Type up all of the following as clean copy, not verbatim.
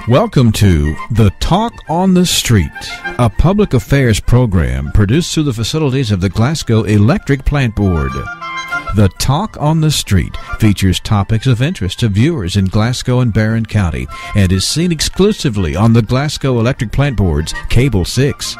Welcome to The Talk on the Street, a public affairs program produced through the facilities of the Glasgow Electric Plant Board. The Talk on the Street features topics of interest to viewers in Glasgow and Barron County and is seen exclusively on the Glasgow Electric Plant Board's Cable 6.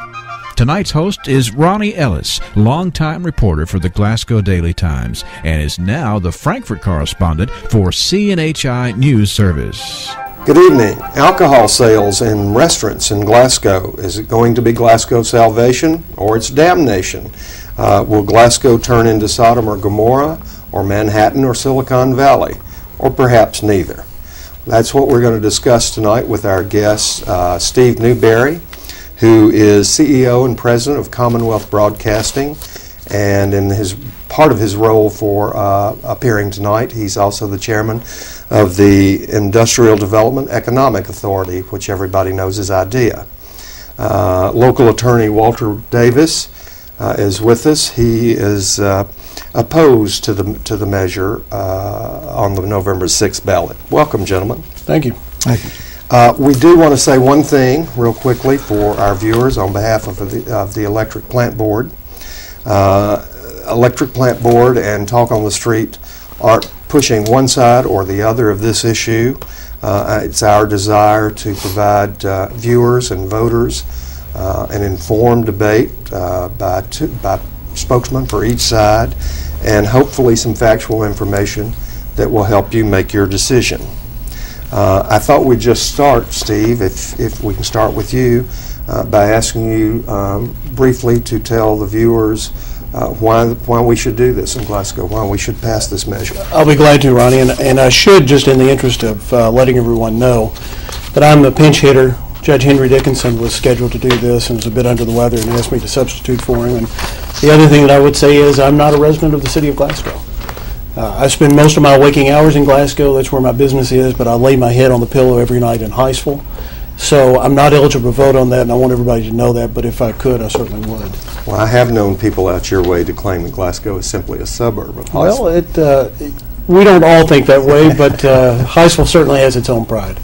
Tonight's host is Ron Ellis, longtime reporter for the Glasgow Daily Times, and is now the Frankfurt correspondent for CNHI News Service. Good evening. Alcohol sales in restaurants in Glasgow. Is it going to be Glasgow salvation or its damnation? Will Glasgow turn into Sodom or Gomorrah, or Manhattan or Silicon Valley, or perhaps neither? That's what we're going to discuss tonight with our guest, Steve Newberry, who is CEO and President of Commonwealth Broadcasting, and in his part of his role for appearing tonight, he's also the chairman of the Industrial Development Economic Authority, which everybody knows as IDEA. Local attorney Walter Davis is with us. He is opposed to the measure on the November 6th ballot. Welcome, gentlemen. Thank you. Thank you. We do want to say one thing real quickly for our viewers on behalf of the Electric Plant Board. Electric Plant Board and Talk on the Street aren't pushing one side or the other of this issue. It's our desire to provide viewers and voters an informed debate by spokesmen for each side, and hopefully some factual information that will help you make your decision. I thought we'd just start, Steve, if we can start with you, by asking you briefly to tell the viewers why we should do this in Glasgow, why we should pass this measure. I'll be glad to, Ronnie, and I should, just in the interest of letting everyone know that I'm the pinch hitter. Judge Henry Dickinson was scheduled to do this and was a bit under the weather and asked me to substitute for him. And the other thing that I would say is I'm not a resident of the city of Glasgow. I spend most of my waking hours in Glasgow. That's where my business is, but I lay my head on the pillow every night in Highsville. So I'm not eligible to vote on that, and I want everybody to know that, but if I could, I certainly would. Well, I have known people out your way to claim that Glasgow is simply a suburb of Highsville. Well, we don't all think that way, but Highsville certainly has its own pride.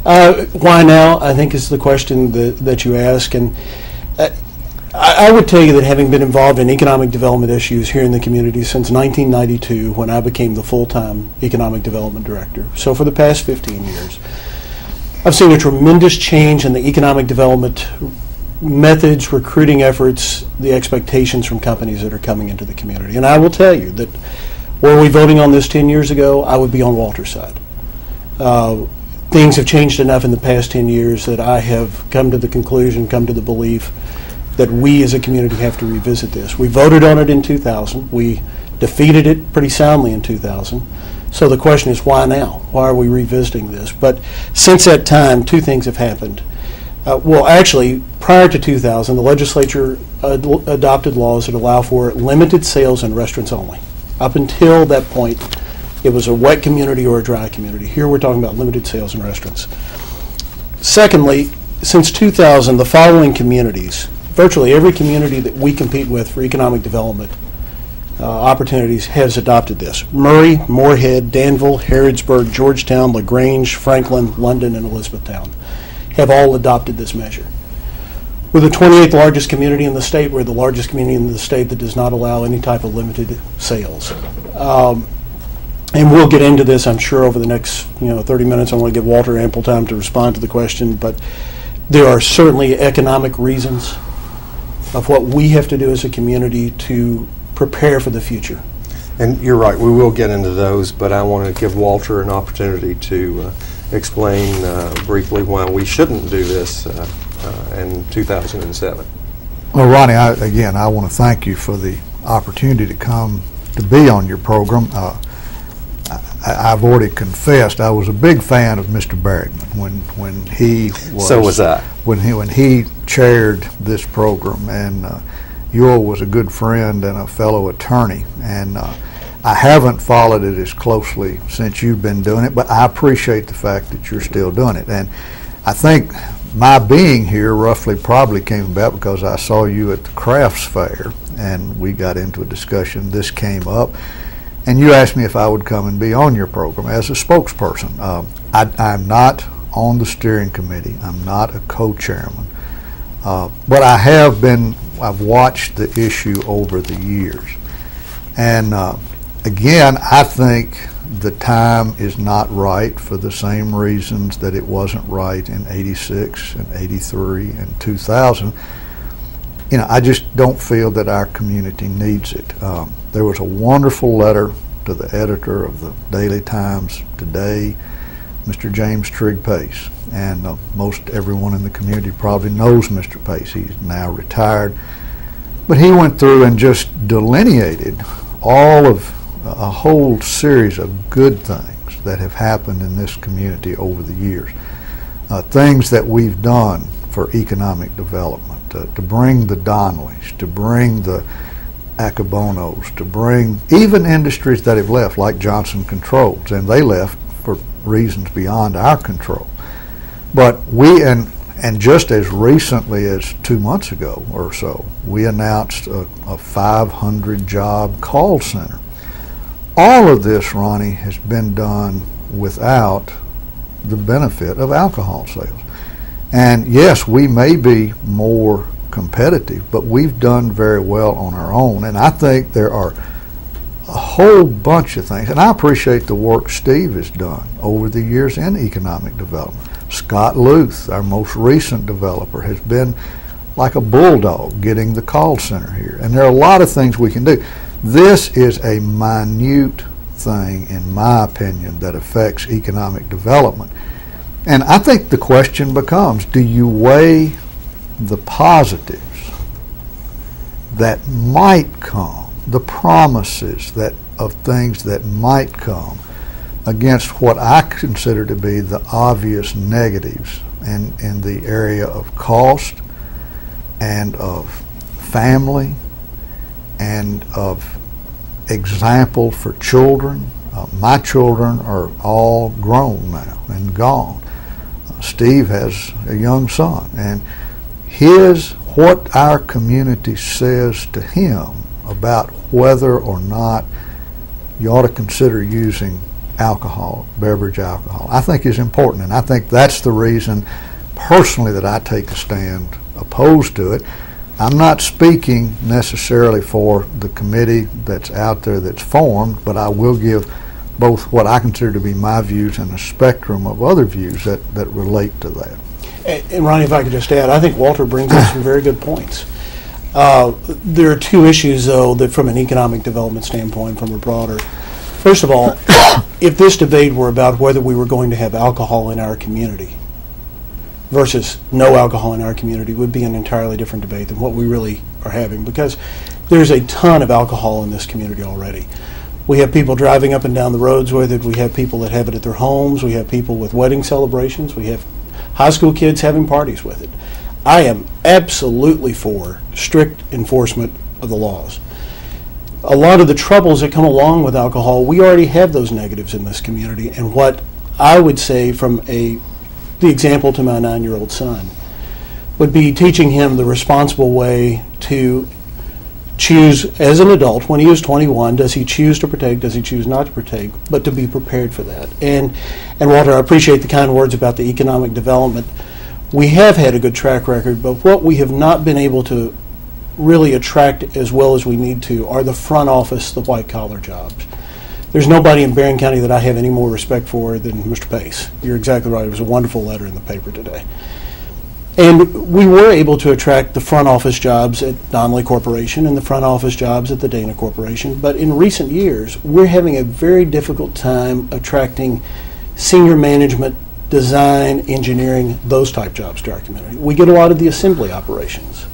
Why now, I think, is the question that you ask. And I would tell you that having been involved in economic development issues here in the community since 1992, when I became the full-time economic development director, so for the past 15 years, I've seen a tremendous change in the economic development methods, recruiting efforts, the expectations from companies that are coming into the community. And I will tell you that were we voting on this 10 years ago, I would be on Walter's side. Things have changed enough in the past 10 years that I have come to the belief that we as a community have to revisit this. We voted on it in 2000. We defeated it pretty soundly in 2000. So the question is, why now? Why are we revisiting this? But since that time, two things have happened. Well, actually, prior to 2000, the legislature adopted laws that allow for limited sales in restaurants only. Up until that point, it was a wet community or a dry community. Here we're talking about limited sales in restaurants. Secondly, since 2000, the following communities, virtually every community that we compete with for economic development opportunities has adopted this. Murray, Moorhead, Danville, Harrodsburg, Georgetown, LaGrange, Franklin, London, and Elizabethtown have all adopted this measure. We're the 28th largest community in the state. We're the largest community in the state that does not allow any type of limited sales. And we'll get into this, I'm sure, over the next 30 minutes. I want to give Walter ample time to respond to the question, but there are certainly economic reasons of what we have to do as a community to prepare for the future. And you're right, we will get into those, but I want to give Walter an opportunity to explain briefly why we shouldn't do this in 2007. Well, Ronnie, I want to thank you for the opportunity to come to be on your program. I've already confessed I was a big fan of Mr. Bergman when he was. So was I. When he chaired this program, and Ewell was a good friend and a fellow attorney, and I haven't followed it as closely since you've been doing it, but I appreciate the fact that you're still doing it. And I think my being here roughly probably came about because I saw you at the crafts fair, and we got into a discussion. This came up, and you asked me if I would come and be on your program as a spokesperson. I'm not on the steering committee. I'm not a co-chairman. But I've watched the issue over the years. And again, I think the time is not right for the same reasons that it wasn't right in 86 and 83 and 2000. I just don't feel that our community needs it. There was a wonderful letter to the editor of the Daily Times today, Mr. James Trigg Pace, and most everyone in the community probably knows Mr. Pace. He's now retired, but he went through and just delineated all of a whole series of good things that have happened in this community over the years, things that we've done for economic development, to bring the Donnellys, to bring the Acabonos, to bring even industries that have left, like Johnson Controls, and they left for reasons beyond our control. But and just as recently as 2 months ago or so, we announced a 500-job call center. All of this, Ronnie, has been done without the benefit of alcohol sales. And yes, we may be more competitive, but we've done very well on our own. And I think there are a whole bunch of things, and I appreciate the work Steve has done over the years in economic development. Scott Luth, our most recent developer, has been like a bulldog getting the call center here. And there are a lot of things we can do. This is a minute thing, in my opinion, that affects economic development. And I think the question becomes, do you weigh the positives that might come, the promises of things that might come, against what I consider to be the obvious negatives in the area of cost and of family and of example for children. My children are all grown now and gone. Steve has a young son, and what our community says to him about whether or not you ought to consider using alcohol, beverage alcohol, I think is important. And I think that's the reason personally that I take a stand opposed to it. I'm not speaking necessarily for the committee that's out there that's formed, but I will give both what I consider to be my views and a spectrum of other views that relate to that. And Ronnie, if I could just add, I think Walter brings up some very good points. There are two issues, though, that from an economic development standpoint, from a broader. First of all, if this debate were about whether we were going to have alcohol in our community versus no alcohol in our community, would be an entirely different debate than what we really are having, because there's a ton of alcohol in this community already. We have people driving up and down the roads with it. We have people that have it at their homes. We have people with wedding celebrations. We have high school kids having parties with it. I am absolutely for strict enforcement of the laws. A lot of the troubles that come along with alcohol, we already have those negatives in this community. And what I would say from the example to my 9-year-old son would be teaching him the responsible way to choose as an adult. When he is 21, does he choose to partake, does he choose not to partake, but to be prepared for that. And Walter, I appreciate the kind words about the economic development. We have had a good track record, but what we have not been able to really attract as well as we need to are the front office, the white-collar jobs. There's nobody in Barron County that I have any more respect for than Mr. Pace. You're exactly right. It was a wonderful letter in the paper today. And we were able to attract the front office jobs at Donnelly Corporation and the front office jobs at the Dana Corporation. But in recent years, we're having a very difficult time attracting senior management, design, engineering, those type jobs to our community. We get a lot of the assembly operations,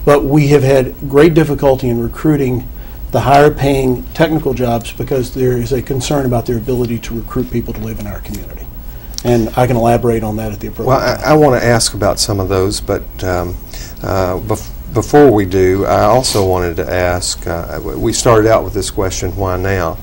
but we have had great difficulty in recruiting the higher paying technical jobs because there is a concern about their ability to recruit people to live in our community. And I can elaborate on that at the appropriate time. Well, I want to ask about some of those, but before we do, I also wanted to ask, we started out with this question, why now?